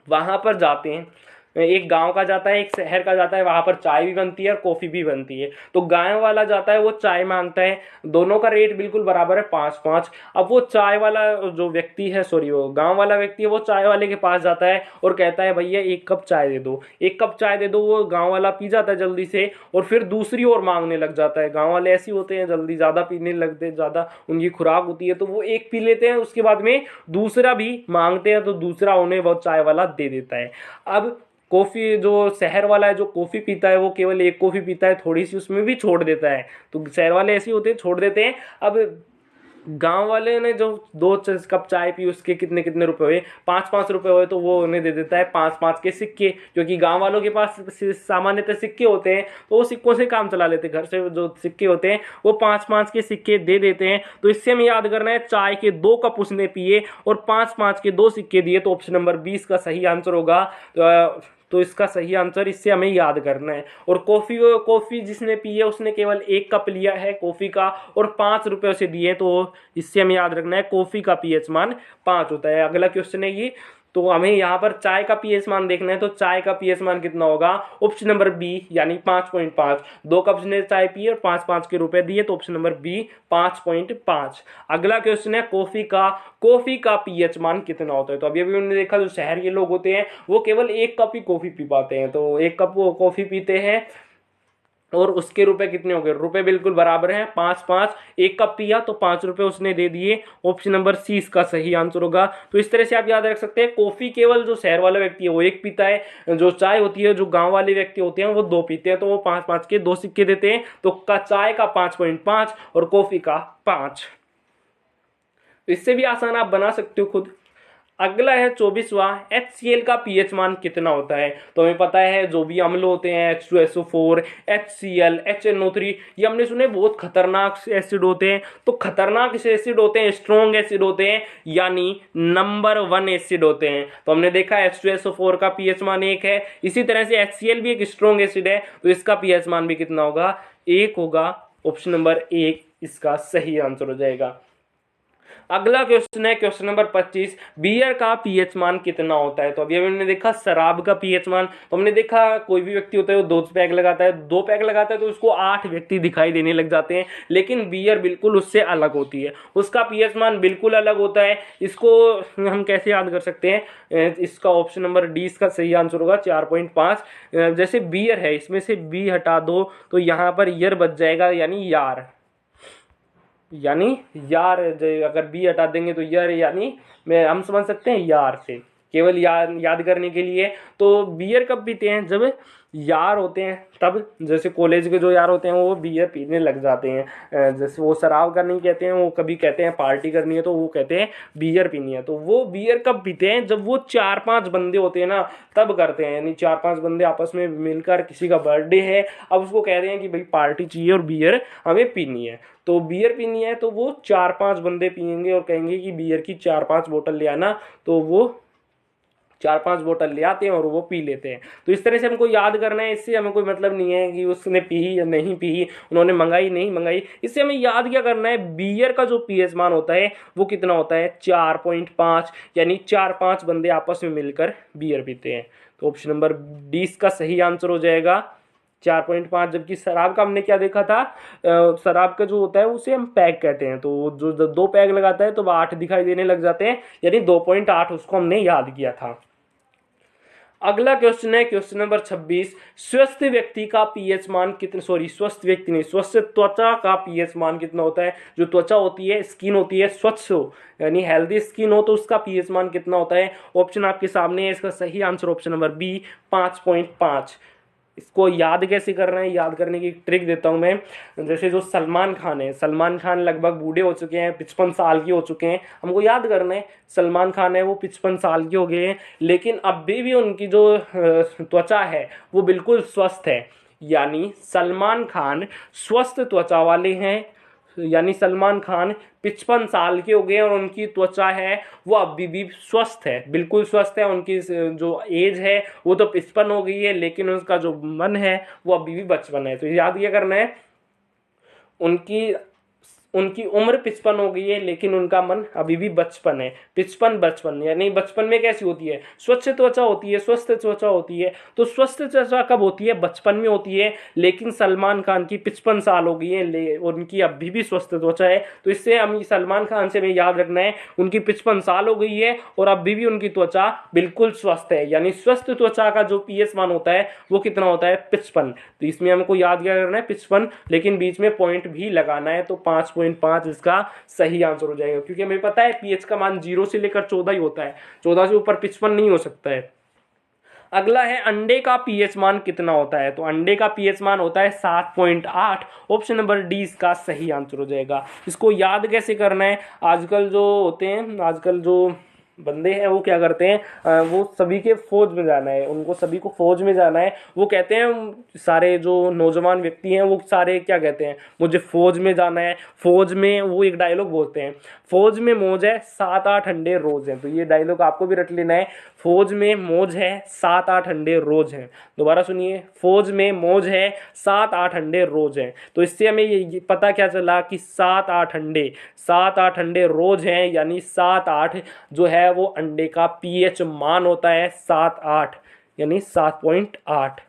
वहां पर जाते हैं, एक गांव का जाता है एक शहर का जाता है, वहां पर चाय भी बनती है और कॉफी भी बनती है। तो गांव वाला जाता है वो चाय मांगता है, दोनों का रेट बिल्कुल बराबर है 5-5। अब वो चाय वाला जो व्यक्ति है, वो गांव वाला व्यक्ति है, वो चाय वाले के पास जाता है और कहता है भैया 1 कप चाय दे दो, 1 कप चाय दे दो। वो गाँव वाला पी जाता है जल्दी से, और फिर दूसरी और मांगने लग जाता है। गाँव वाले ऐसे होते हैं, जल्दी ज्यादा पीने लगते, ज्यादा उनकी खुराक होती है, तो वो 1 पी लेते हैं, उसके बाद में दूसरा भी मांगते हैं, तो दूसरा उन्हें वो चाय वाला दे देता है। अब कॉफी, जो शहर वाला है जो कॉफी पीता है वो केवल 1 कॉफी पीता है, थोड़ी सी उसमें भी छोड़ देता है। तो शहर वाले ऐसे होते हैं, छोड़ देते हैं। अब गांव वाले ने जो 2 कप चाय पी, उसके कितने कितने रुपए हुए, 5-5 रुपए हुए, तो वो उन्हें दे देता है 5-5 के सिक्के, क्योंकि गांव वालों के पास सामान्यतः सिक्के होते हैं, तो वो सिक्कों से काम चला लेते हैं। घर से जो सिक्के होते हैं वो 5-5 के सिक्के दे देते हैं। तो इससे हमें याद करना है चाय के 2 कप उसने पिए और 5-5 के 2 सिक्के दिए, तो ऑप्शन नंबर 20 का सही आंसर होगा। तो इसका सही आंसर, इससे हमें याद करना है। और कॉफी जिसने पी है उसने केवल 1 कप लिया है कॉफी का और 5 रुपए उसे दिए, तो इससे हमें याद रखना है कॉफी का पीएच मान 5 होता है। अगला क्वेश्चन है ये, तो हमें यहाँ पर चाय का पीएच मान देखना है। तो चाय का पीएच मान कितना होगा, ऑप्शन नंबर बी यानी 5.5। 2 कप ने चाय पी और 5-5 के रुपए दिए, तो ऑप्शन नंबर बी 5.5। अगला क्वेश्चन है कॉफी का पीएच मान कितना होता है। तो अभी अभी उन्होंने देखा जो शहर के लोग होते हैं वो केवल 1 कप ही कॉफी पी पाते हैं, तो 1 कप वो कॉफी पीते हैं, और उसके रुपए कितने हो गए, रुपए बिल्कुल बराबर हैं, 5-5, एक कप पिया तो 5 रुपए उसने दे दिए। ऑप्शन नंबर सी इसका सही आंसर होगा। तो इस तरह से आप याद रख सकते हैं, कॉफी केवल जो शहर वाला व्यक्ति है वो एक पीता है, जो चाय होती है जो गांव वाले व्यक्ति होते हैं वो 2 पीते हैं, तो वो 5-5 के 2 सिक्के देते हैं। तो चाय का 5.5 और कॉफी का 5। इससे भी आसान आप बना सकते हो खुद। अगला है 24वां, HCl का पीएच मान कितना होता है। तो हमें पता है जो भी अम्ल होते हैं H2SO4, HCl, HNO3, ये हमने सुने बहुत खतरनाक एसिड होते हैं। तो खतरनाक एसिड होते हैं, स्ट्रॉन्ग एसिड होते हैं, यानी नंबर 1 एसिड होते हैं। तो हमने देखा H2SO4 का पीएच मान 1 है, इसी तरह से HCl भी एक स्ट्रॉन्ग एसिड है, तो इसका पीएच मान भी कितना होगा, 1 होगा। ऑप्शन नंबर 1 इसका सही आंसर हो जाएगा। अगला क्वेश्चन है क्वेश्चन नंबर 25, बियर का पीएच मान कितना होता है। तो अभी हमने देखा शराब का पीएच मान, तो हमने देखा कोई भी व्यक्ति होता है वो 2 पैक लगाता है, 2 पैक लगाता है तो उसको 8 व्यक्ति दिखाई देने लग जाते हैं, लेकिन बियर बिल्कुल उससे अलग होती है, उसका पीएच मान बिल्कुल अलग होता है। इसको हम कैसे याद कर सकते हैं, इसका ऑप्शन नंबर डी इसका सही आंसर होगा, 4.5। जैसे बियर है, इसमें से बी हटा दो तो यहाँ पर यर बच जाएगा, यानी यार अगर बी हटा देंगे तो यार, यानी हम समझ सकते हैं यार से, केवल याद करने के लिए। तो बियर कब पीते हैं, जब यार होते हैं तब, जैसे कॉलेज के जो यार होते हैं वो बियर पीने लग जाते हैं, जैसे वो शराब का नहीं कहते हैं, वो कभी कहते हैं पार्टी करनी है तो वो कहते हैं बियर पीनी है। तो वो बियर कब पीते हैं, जब वो 4-5 बंदे होते हैं ना तब करते हैं, यानी 4-5 बंदे आपस में मिलकर, किसी का बर्थडे है, अब उसको कह रहे हैं कि भाई पार्टी चाहिए और बियर हमें पीनी है, तो बियर पीनी है, तो वो 4-5 बंदे पियेंगे और कहेंगे कि बियर की 4-5 बोतल ले आना, तो वो 4-5 बोतल ले आते हैं और वो पी लेते हैं। तो इस तरह से हमको याद करना है, इससे हमें कोई मतलब नहीं है कि उसने पी या नहीं पी, उन्होंने मंगाई नहीं मंगाई, इससे हमें याद क्या करना है, बियर का जो पीएच मान होता है वो कितना होता है, 4.5, यानी 4-5 बंदे आपस में मिलकर बियर पीते हैं। तो ऑप्शन नंबर डी इसका सही आंसर हो जाएगा, 4.5। जबकि शराब का हमने क्या देखा था, शराब का जो होता है उसे हम पैक कहते हैं, तो जो 2 पैक लगाता है तो 8 दिखाई देने लग जाते हैं, यानी 2.8 उसको हमने याद किया था। अगला क्वेश्चन है क्वेश्चन नंबर 26, स्वस्थ व्यक्ति का पीएच मान कितना, स्वस्थ व्यक्ति नहीं, स्वस्थ त्वचा का पीएच मान कितना होता है। जो त्वचा होती है, स्किन होती है, स्वच्छ हो यानी हेल्दी स्किन हो तो उसका पीएच मान कितना होता है। ऑप्शन आपके सामने है, इसका सही आंसर ऑप्शन नंबर बी, 5.5। इसको याद कैसे करना है, याद करने की ट्रिक देता हूं मैं। जैसे जो सलमान खान है, सलमान खान लगभग बूढ़े हो चुके हैं, 55 साल के हो चुके हैं, हमको याद करना है सलमान खान है वो 55 साल के हो गए हैं, लेकिन अभी भी उनकी जो त्वचा है वो बिल्कुल स्वस्थ है, यानी सलमान खान स्वस्थ त्वचा वाले हैं, यानी सलमान खान 55 साल के हो गए और उनकी त्वचा है वो अभी भी स्वस्थ है, बिल्कुल स्वस्थ है। उनकी जो एज है वो तो 55 हो गई है, लेकिन उसका जो मन है वो अभी भी बचपन है। तो याद क्या करना है, उनकी उम्र 55 हो गई है लेकिन उनका मन अभी भी बचपन है। 55 बचपन, यानी बचपन में कैसी होती है, स्वच्छ त्वचा होती है, स्वस्थ त्वचा होती है। तो स्वस्थ त्वचा कब होती है, बचपन में होती है, लेकिन सलमान खान की 55 साल हो गई है और उनकी अभी भी स्वस्थ त्वचा है। तो इससे हम सलमान खान से हमें याद रखना है, उनकी 55 साल हो गई है और अभी भी उनकी त्वचा बिल्कुल स्वस्थ है, यानी स्वस्थ त्वचा का जो पीएच मान होता है वो कितना होता है, 55। तो इसमें हमको याद क्या करना है, 55, लेकिन बीच में पॉइंट भी लगाना है, तो 5.5 इसका सही आंसर हो जाएगा, क्योंकि हमें पता है पीएच का मान 0 से लेकर 14 ही होता है, 14 से ऊपर 55 नहीं हो सकता है। अगला है अंडे का पीएच मान कितना होता है। तो अंडे का पीएच मान होता है 7.8। ऑप्शन नंबर डी इसका सही आंसर हो जाएगा। इसको याद कैसे करना है, आजकल जो होते हैं, आजकल जो बंदे हैं वो क्या करते हैं, वो सभी के फौज में जाना है, उनको सभी को फौज में जाना है। वो कहते हैं, सारे जो नौजवान व्यक्ति हैं वो सारे क्या कहते हैं, मुझे फौज में जाना है। फौज में वो एक डायलॉग बोलते हैं, फौज में मौज है 7-8 अंडे रोज हैं। तो ये डायलॉग आपको भी रट लेना है, फौज में मौज है 7-8 अंडे रोज हैं। दोबारा सुनिए, फौज में मौज है 7-8 अंडे रोज हैं। तो इससे हमें ये पता क्या चला कि 7-8 अंडे रोज हैं, यानी 7-8 जो है वो अंडे का पीएच मान होता है, 7-8 यानी 7.8।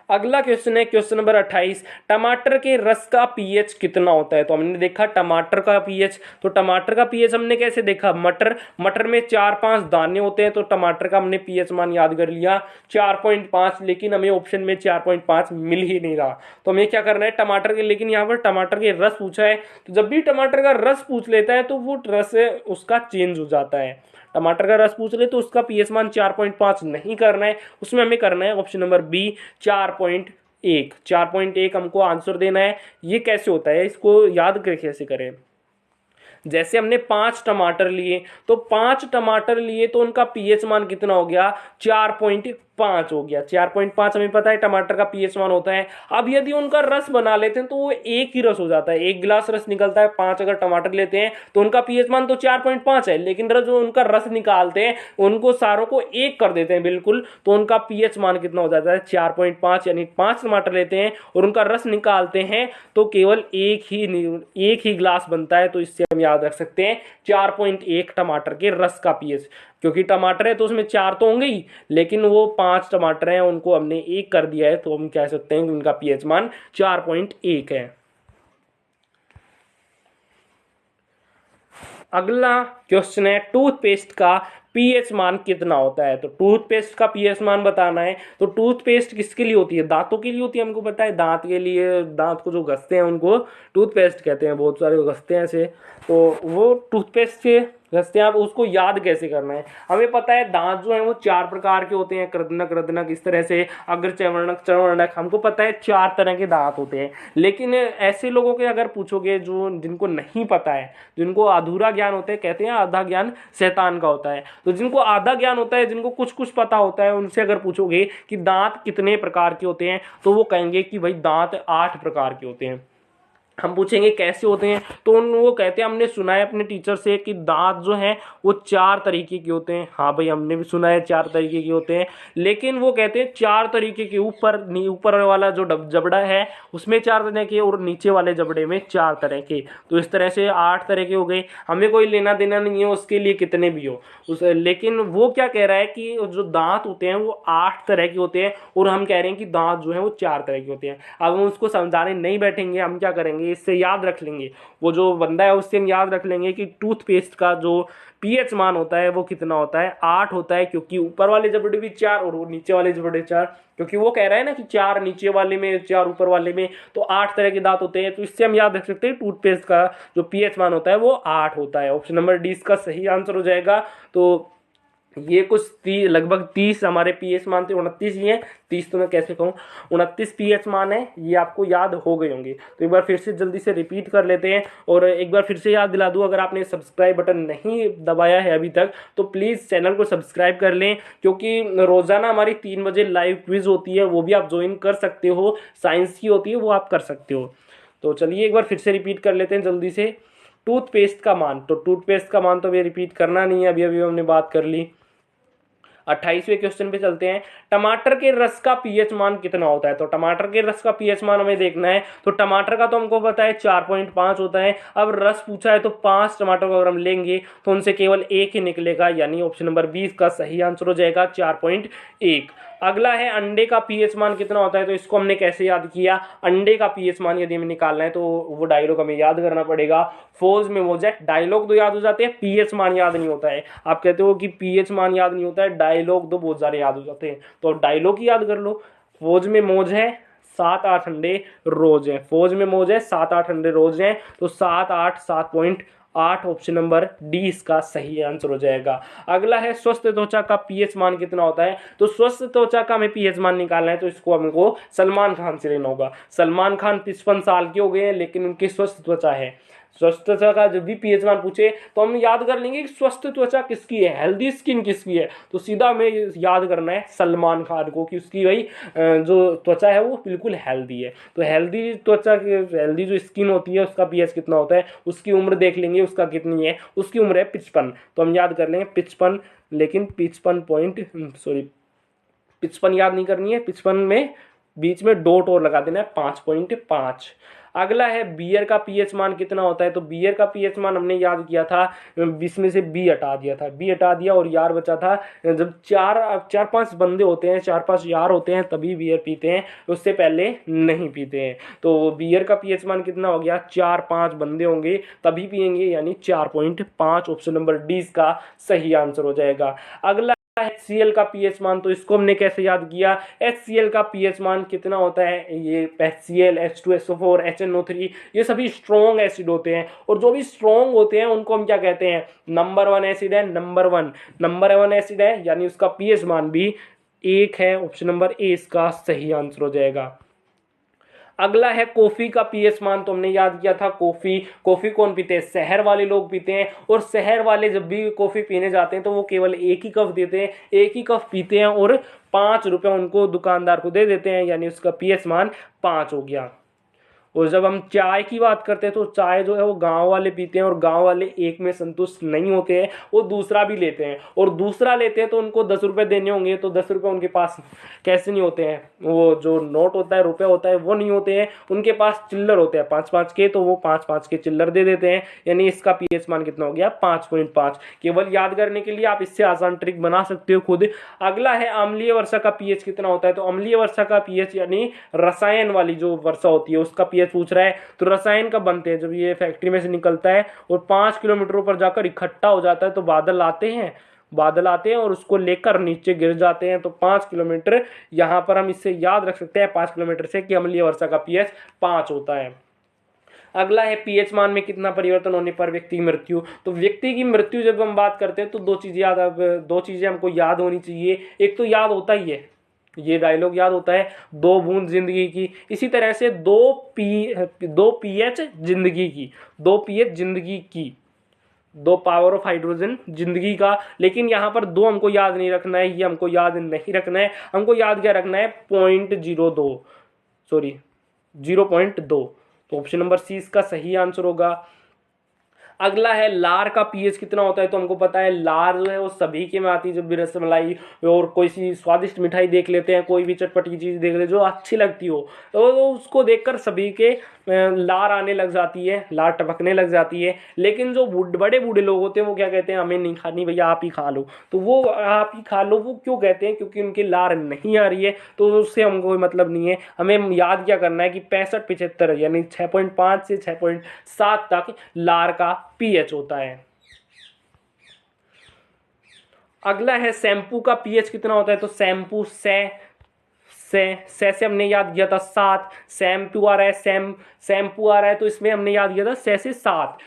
अगला क्वेश्चन है क्वेश्चन नंबर 28, टमाटर के रस का पीएच कितना होता है। तो हमने देखा टमाटर का पीएच, तो टमाटर का पीएच हमने कैसे देखा, मटर मटर में 4-5 दाने होते हैं, तो टमाटर का हमने पीएच मान याद कर लिया 4.5, लेकिन हमें ऑप्शन में 4.5 मिल ही नहीं रहा। तो हमें क्या करना है टमाटर के, लेकिन यहाँ पर टमाटर के रस पूछा है, तो जब भी टमाटर का रस पूछ लेता है तो वो रस उसका चेंज हो जाता है। टमाटर का रस पूछ ले तो उसका पीएच मान 4.5 नहीं करना है, उसमें हमें करना है ऑप्शन नंबर बी 4.1। 4.1 हमको आंसर देना है। ये कैसे होता है, इसको याद कैसे करें। जैसे हमने 5 टमाटर लिए, तो 5 टमाटर लिए तो उनका पीएच मान कितना हो गया, 4.5 हो गया। 4.5 हमें पता है टमाटर का पीएच मान होता है। अब यदि उनका रस बना लेते हैं तो वो एक ही रस हो जाता है, 1 गिलास रस निकलता है। 5 अगर टमाटर लेते हैं तो उनका पीएच मान तो 4.5 है, लेकिन जो उनका रस निकालते हैं उनको सारों को 1 कर देते हैं बिल्कुल, तो उनका पीएच मान कितना हो जाता है 4.5। यानी 5 टमाटर लेते हैं और उनका रस निकालते हैं तो केवल एक ही गिलास बनता है। तो इससे हम याद रख सकते हैं 4.1 टमाटर के रस का पीएच, क्योंकि टमाटर है तो उसमें 4 तो होंगे ही, लेकिन वो 5 टमाटर हैं उनको हमने 1 कर दिया है, तो हम कह सकते हैं कि उनका पीएच मान 4.1 है। अगला क्वेश्चन है टूथपेस्ट का पीएच मान कितना होता है। तो टूथपेस्ट का पीएच मान बताना है। तो टूथपेस्ट किसके लिए होती है, दांतों के लिए होती है, हमको पता है। दांत के लिए, दांत को जो घसते हैं उनको टूथपेस्ट कहते हैं, बहुत सारे घसते हैं ऐसे, तो वो टूथपेस्ट से घसते हैं। आप उसको याद कैसे करना है, हमें पता है दांत जो है वो 4 प्रकार के होते हैं, कृदनक रदनक इस तरह से, अग्र चवर्णक चवर्णक, हमको पता है 4 तरह के दांत होते हैं। लेकिन ऐसे लोगों के अगर पूछोगे जो जिनको नहीं पता है, जिनको अधूरा ज्ञान होता है, कहते हैं आधा ज्ञान शैतान का होता है, तो जिनको आधा ज्ञान होता है, जिनको कुछ कुछ पता होता है, उनसे अगर पूछोगे कि दांत कितने प्रकार के होते हैं, तो वो कहेंगे कि भाई दांत 8 प्रकार के होते हैं। हम पूछेंगे कैसे होते हैं, तो वो कहते हैं हमने सुना है अपने टीचर से कि दांत जो हैं वो 4 तरीके के होते हैं। हाँ भाई, हमने भी सुना है 4 तरीके के होते हैं, लेकिन वो कहते हैं 4 तरीके के ऊपर वाला जो जबड़ा है उसमें 4 तरह के, और नीचे वाले जबड़े में 4 तरह के, तो इस तरह से 8 तरह के हो गए। हमें कोई लेना देना नहीं है उसके लिए कितने भी हो लेकिन वो क्या कह रहा है कि जो दांत होते हैं वो 8 तरह के होते हैं, और हम कह रहे हैं कि दांत जो है वो 4 तरह के होते हैं। अब हम उसको समझाने नहीं बैठेंगे, हम क्या करेंगे, इससे याद रख लेंगे। वो जो बंदा है उससे हम याद रख लेंगे कि टूथपेस्ट का जो पीएच मान होता है वो कितना होता है, 8 होता है, क्योंकि ऊपर वाले जबड़े भी 4 और वो नीचे वाले जबड़े 4, क्योंकि वो कह रहा है ना कि 4 नीचे वाले में 4 ऊपर वाले में, तो 8 तरह के दांत होते हैं। तो इससे हम याद रख सकते हैं टूथपेस्ट का जो पीएच मान होता है वो 8 होता है। ऑप्शन नंबर डी इसका सही आंसर हो जाएगा। तो ये कुछ लगभग 30 हमारे पीएच मान थे, 29 ही हैं, 30 तो मैं कैसे कहूँ, 29 पीएच मान है, ये आपको याद हो गए होंगे। तो एक बार फिर से जल्दी से रिपीट कर लेते हैं, और एक बार फिर से याद दिला दूँ, अगर आपने सब्सक्राइब बटन नहीं दबाया है अभी तक तो प्लीज़ चैनल को सब्सक्राइब कर लें, क्योंकि रोज़ाना हमारी 3 बजे लाइव क्विज होती है, वो भी आप ज्वाइन कर सकते हो, साइंस की होती है वो आप कर सकते हो। तो चलिए एक बार फिर से रिपीट कर लेते हैं जल्दी से। टूथपेस्ट का मान, तो टूथपेस्ट का मान तो अभी रिपीट करना नहीं है, अभी अभी हमने बात कर ली। 28वें क्वेश्चन पे चलते हैं। टमाटर के रस का पीएच मान कितना होता है। तो टमाटर के रस का पीएच मान हमें देखना है। तो टमाटर का तो हमको पता है 4.5 होता है। अब रस पूछा है तो 5 टमाटर को अगर हम लेंगे तो उनसे केवल 1 ही निकलेगा, यानी ऑप्शन नंबर 20 का सही आंसर हो जाएगा 4.1। अगला है अंडे का पीएच मान कितना होता है। तो इसको हमने कैसे याद किया, अंडे का पीएच मान यदि हमें निकालना है तो वो डायलॉग हमें याद करना पड़ेगा। फौज में मौज है, डायलॉग तो याद हो जाते हैं, पीएच मान याद नहीं होता है। आप कहते हो कि पीएच मान याद नहीं होता है, डायलॉग तो बहुत सारे याद हो जाते हैं, तो डायलॉग ही याद कर लो। फौज में मौज है, 7-8 अंडे रोज हैं। फौज में मौज है, 7-8 अंडे रोज हैं, तो 7-8 7.8 ऑप्शन नंबर डी इसका सही आंसर हो जाएगा। अगला है स्वस्थ त्वचा का पीएच मान कितना होता है। तो स्वस्थ त्वचा का हमें पीएच मान निकालना है, तो इसको हमको सलमान खान से लेना होगा। सलमान खान 55 साल के हो गए हैं, लेकिन उनकी स्वस्थ त्वचा है। स्वस्थ त्वचा का जब भी पीएच मान पूछे तो हम याद कर लेंगे कि स्वस्थ त्वचा किसकी है, हेल्दी स्किन किसकी है, तो सीधा हमें याद करना है सलमान खान को कि उसकी भाई जो त्वचा है वो बिल्कुल हेल्दी है। तो हेल्दी त्वचा की, हेल्दी जो स्किन होती है उसका पीएच कितना होता है, उसकी उम्र देख लेंगे उसका कितनी है, उसकी उम्र है 55, तो हम याद कर लेंगे 55, लेकिन 55 याद नहीं करनी है, 55 में बीच में डॉट और लगा देना है 5.5। अगला है बियर का पीएच मान कितना होता है, तो बियर का पीएच मान हमने याद किया था, इसमें से बी हटा दिया था, बी हटा दिया और यार बचा था। जब चार पांच बंदे होते हैं, चार पांच यार होते हैं तभी बियर पीते हैं, उससे पहले नहीं पीते हैं। तो बियर का पीएच मान कितना हो गया, 4-5 बंदे होंगे तभी पिएंगे, यानी 4.5। ऑप्शन नंबर डी इसका सही आंसर हो जाएगा। अगला HCl का पीएच मान, तो इसको हमने कैसे याद किया, HCl का पीएच मान कितना होता है, ये HCl, H2SO4, HNO3 ये सभी स्ट्रॉन्ग एसिड होते हैं, और जो भी स्ट्रॉन्ग होते हैं उनको हम क्या कहते हैं, नंबर 1 एसिड है, नंबर वन एसिड है, यानी उसका पीएच मान भी 1 है। ऑप्शन नंबर ए इसका सही आंसर हो जाएगा। अगला है कॉफी का पीएच मान, तो हमने याद किया था कॉफी कौन पीते हैं, शहर वाले लोग पीते हैं, और शहर वाले जब भी कॉफी पीने जाते हैं तो वो केवल एक ही कप देते हैं, एक ही कप पीते हैं और 5 रुपए उनको दुकानदार को दे देते हैं, यानी उसका पीएच मान 5 हो गया। और जब हम चाय की बात करते हैं तो चाय जो है वो गांव वाले पीते हैं, और गांव वाले एक में संतुष्ट नहीं होते हैं, वो दूसरा भी लेते हैं, और दूसरा लेते हैं तो उनको 10 रुपये देने होंगे, तो 10 रुपये उनके पास कैसे नहीं होते हैं, वो जो नोट होता है, रुपये होता है, वो नहीं होते हैं, उनके पास चिल्लर होते हैं 5-5 के, तो वो 5-5 के चिल्लर दे देते हैं, यानी इसका पीएच मान कितना हो गया, 5.5। केवल याद करने के लिए आप इससे आसान ट्रिक बना सकते हो खुद। अगला है अम्लीय वर्षा का पीएच कितना होता है, तो अम्लीय वर्षा का पीएच यानी रसायन वाली जो वर्षा होती है उसका पीएच पूछ रहा है। तो रसायन कब बनते हैं, जब ये फैक्ट्री में से निकलता है और 5 किलोमीटर पर जाकर इकट्ठा हो जाता है, तो बादल आते हैं और उसको लेकर नीचे गिर जाते हैं। तो 5 किलोमीटर यहां पर हम इससे याद रख सकते हैं 5 किलोमीटर से कि अम्लीय वर्षा का पीएच 5 होता है। अगला है पीएच मान में कितना परिवर्तन होने पर व्यक्ति की मृत्यु, तो व्यक्ति की मृत्यु जब हम बात करते हैं तो दो चीजें हमको याद होनी चाहिए। एक तो याद होता ही है, ये डायलॉग याद होता है, 2 बूंद जिंदगी की, इसी तरह से 2 पीएच जिंदगी की, 2 पावर ऑफ हाइड्रोजन जिंदगी का। लेकिन यहाँ पर 2 हमको याद नहीं रखना है, ये हमको याद नहीं रखना है, हमको याद क्या रखना है, 0.2। तो ऑप्शन नंबर सी इसका सही आंसर होगा। अगला है लार का पीएच कितना होता है, तो हमको पता है लार जो है वो सभी के में आती है। जब भी रसमलाई और कोई सी स्वादिष्ट मिठाई देख लेते हैं, कोई भी चटपटी चीज देख ले जो अच्छी लगती हो, तो उसको देखकर सभी के लार आने लग जाती है, लार टपकने लग जाती है। लेकिन जो बड़े बूढ़े लोग होते हैं वो क्या कहते हैं, हमें नहीं खानी भैया, आप ही खा लो। तो वो आप ही खा लो वो क्यों कहते हैं, क्योंकि उनकी लार नहीं आ रही है, तो उससे हमको कोई मतलब नहीं है। हमें याद क्या करना है कि 65-75 यानी 6.5 से 6.7 तक लार का पीएच होता है। अगला है शैम्पू का पीएच कितना होता है, तो शैम्पू से हमने याद किया था 7, शैम्पू आ रहा है, शैम्पू आ रहा है, तो इसमें हमने याद किया था 6 से 7,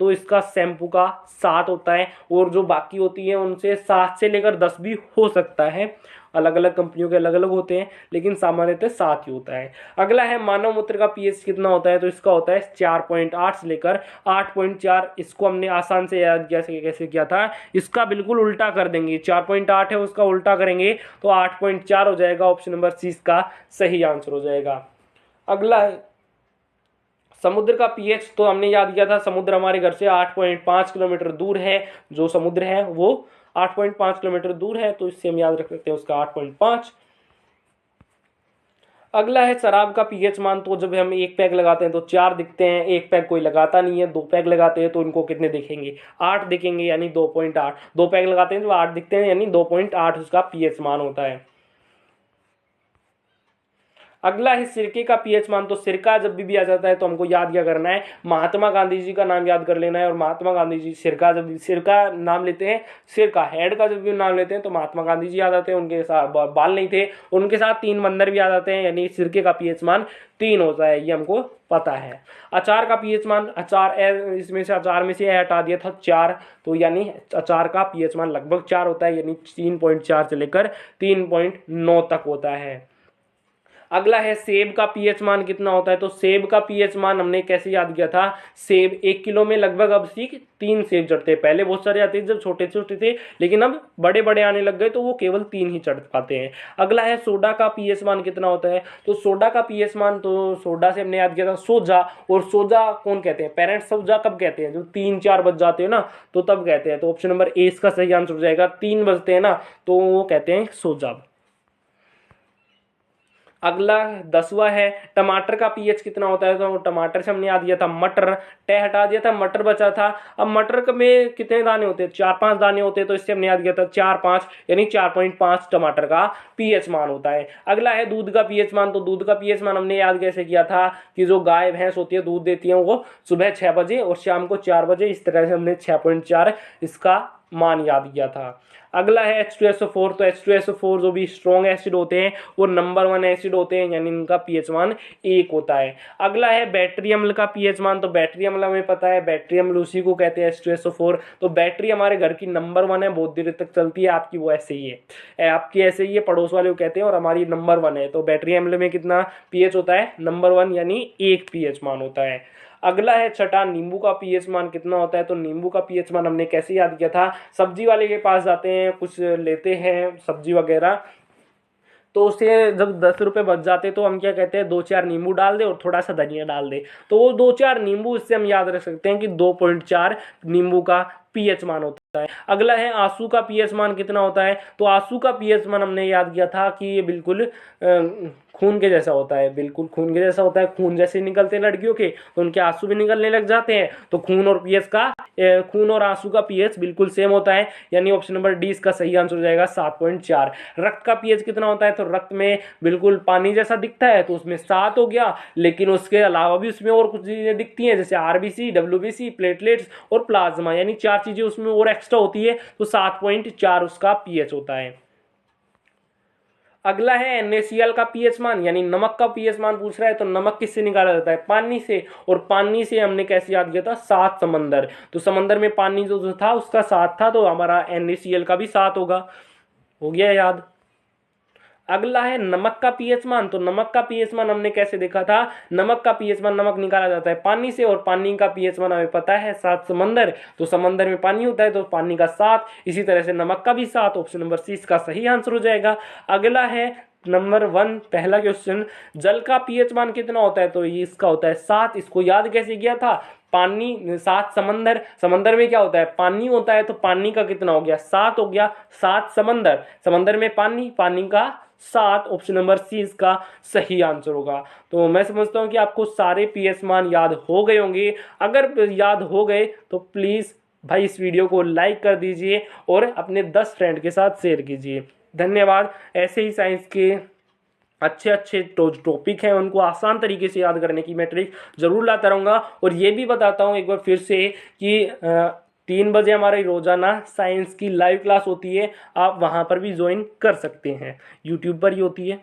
तो इसका शैम्पू का 7 होता है। और जो बाकी होती है उनसे 7 से लेकर 10 भी हो सकता है, अलग अलग कंपनियों के अलग अलग होते हैं, लेकिन सामान्यतः 7 ही होता है। अगला है मानव मूत्र का पीएच कितना होता है, तो इसका होता है 4.8 से लेकर 8.4। इसको हमने आसान से याद कैसे किया था, इसका बिल्कुल उल्टा कर देंगे, 4.8 है उसका उल्टा करेंगे तो 8.4 हो जाएगा। ऑप्शन नंबर सी इसका सही आंसर हो जाएगा। अगला है समुद्र का पीएच, तो हमने याद किया था समुद्र हमारे घर से 8.5 किलोमीटर दूर है, जो समुद्र है वो 8.5 किलोमीटर दूर है, तो इससे हम याद रख सकते हैं उसका 8.5। अगला है शराब का पीएच मान, तो जब हम 1 पैक लगाते हैं तो 4 दिखते हैं, 1 पैक कोई लगाता नहीं है, 2 पैक लगाते हैं तो इनको कितने दिखेंगे, 8 दिखेंगे, यानी 2.8। 2 पैक लगाते हैं तो 8 दिखते हैं, यानी 2.8 उसका पीएच मान होता है। अगला है सिरके का पीएच मान, तो सिरका जब भी आ जाता है तो हमको याद क्या करना है, महात्मा गांधी जी का नाम याद कर लेना है। और महात्मा गांधी जी सिरका नाम लेते हैं, सिरका हेड का जब भी नाम लेते हैं तो महात्मा गांधी जी याद आते हैं, उनके साथ बाल नहीं थे, उनके साथ 3 बंदर भी याद आते हैं, यानी सिरके का पीएच मान 3 होता है, ये हमको पता है। अचार का पीएच मान, इसमें से अचार में से हटा दिया था 4, तो यानी अचार का पीएच मान लगभग 4 होता है, यानी 3.4 से लेकर 3.9 तक होता है। अगला है सेब का पीएच मान कितना होता है, तो सेब का पीएच मान हमने कैसे याद किया था, सेब 1 किलो में लगभग अब 3 सेब चढ़ते हैं, पहले बहुत सारे आते थे जब छोटे छोटे थे, लेकिन अब बड़े बड़े आने लग गए तो वो केवल 3 ही चढ़ पाते हैं। अगला है सोडा का पीएच मान कितना होता है, तो सोडा का पीएच मान, तो सोडा से हमने याद किया था सोजा, और सोजा कौन कहते हैं, पेरेंट्स सोजा कब कहते हैं, जो 3-4 बज जाते हैं ना तो तब कहते हैं। तो ऑप्शन नंबर ए इसका सही आंसर हो जाएगा, 3 बजते हैं ना तो वो कहते हैं सोजा। अगला 10वां है टमाटर का पीएच कितना होता है, तो टमाटर से हमने याद दिया था मटर, टे हटा दिया था, मटर बचा था। अब मटर में कितने दाने होते हैं, 4-5 दाने होते हैं, तो इससे हमने याद किया था 4-5 यानी 4.5 टमाटर का पीएच मान होता है। अगला है दूध का पीएच मान, तो दूध का पीएच मान हमने याद कैसे किया था कि जो गाय भैंस होती है दूध देती है वो सुबह 6 बजे और शाम को 4 बजे, इस तरह से हमने 6.4 इसका मान याद किया था। अगला है H2SO4, तो H2SO4 जो भी स्ट्रॉन्ग एसिड होते हैं वो नंबर 1 एसिड होते हैं, यानी इनका पीएच मान 1 होता है। अगला है बैटरी अम्ल का पीएच मान, तो बैटरी अम्ल हमें पता है, बैटरी अम्ल उसी को कहते हैं H2SO4। तो बैटरी हमारे घर की नंबर 1 है, बहुत देर तक चलती है, आपकी वो ऐसे ही है, आपकी ऐसे ही है, पड़ोस वाले को कहते हैं, और हमारी नंबर 1 है। तो बैटरी अम्ल में कितना पीएच होता है, नंबर 1 यानी 1 पीएच मान होता है। अगला है छठा नींबू का पीएच मान कितना होता है, तो नींबू का पीएच मान हमने कैसे याद किया था, सब्जी वाले के पास जाते हैं, कुछ लेते हैं सब्जी वगैरह, तो उसे जब 10 रुपये बच जाते तो हम क्या कहते हैं, 2-4 नींबू डाल दे और थोड़ा सा धनिया डाल दे, तो वो 2-4 नींबू, इससे हम याद रख सकते हैं कि 2.4 नींबू का पीएच मान होता है। अगला है आंसू का पीएच मान कितना होता है, तो आंसू का पीएच मान हमने याद किया था कि ये बिल्कुल खून के जैसा होता है, बिल्कुल खून के जैसा होता है। खून जैसे निकलते हैं लड़कियों के तो उनके आंसू भी निकलने लग जाते हैं, तो खून और आंसू का पीएच बिल्कुल सेम होता है, यानी ऑप्शन नंबर डी इसका सही आंसर हो जाएगा 7.4। रक्त का पीएच कितना होता है, तो रक्त में बिल्कुल पानी जैसा दिखता है, तो उसमें 7 हो गया, लेकिन उसके अलावा भी उसमें और कुछ चीजें दिखती हैं, जैसे आरबीसी, डब्ल्यूबीसी, प्लेटलेट्स और प्लाज्मा, यानी 4 चीजें उसमें और एक्स्ट्रा होती है, तो 7.4 उसका पीएच होता है। अगला है NaCl का पीएच मान, यानी नमक का पीएच मान पूछ रहा है, तो नमक किससे निकाला जाता है, पानी से, और पानी से हमने कैसे याद किया था, 7 समंदर, तो समंदर में पानी जो था उसका 7 था, तो हमारा NaCl का भी 7 होगा, हो गया याद। अगला है नमक का पीएच मान, तो नमक का पीएच मान हमने कैसे देखा था, नमक का पीएच मान, नमक निकाला जाता है पानी से, और पानी का पीएच मान हमें पता है 7 समंदर, तो समंदर में पानी होता है तो पानी का 7, इसी तरह से नमक का भी 7, ऑप्शन नंबर सी इसका सही आंसर हो जाएगा। अगला है नंबर 1 पहला क्वेश्चन, जल का पीएच मान कितना होता है, तो ये इसका होता है 7। इसको याद कैसे किया था, पानी 7 समंदर, समंदर में क्या होता है, पानी होता है, तो पानी का कितना हो गया, 7 हो गया, 7 समंदर, समंदर में पानी, पानी का 7, ऑप्शन नंबर सी इसका सही आंसर होगा। तो मैं समझता हूं कि आपको सारे पीएच मान याद हो गए होंगे। अगर याद हो गए तो प्लीज़ भाई इस वीडियो को लाइक कर दीजिए और अपने 10 फ्रेंड के साथ शेयर कीजिए। धन्यवाद। ऐसे ही साइंस के अच्छे अच्छे टॉपिक हैं उनको आसान तरीके से याद करने की मैं ट्रिक जरूर लाता रहूँगा। और ये भी बताता हूँ एक बार फिर से कि 3 बजे हमारी रोजाना साइंस की लाइव क्लास होती है, आप वहाँ पर भी ज्वाइन कर सकते हैं, यूट्यूब पर ही होती है।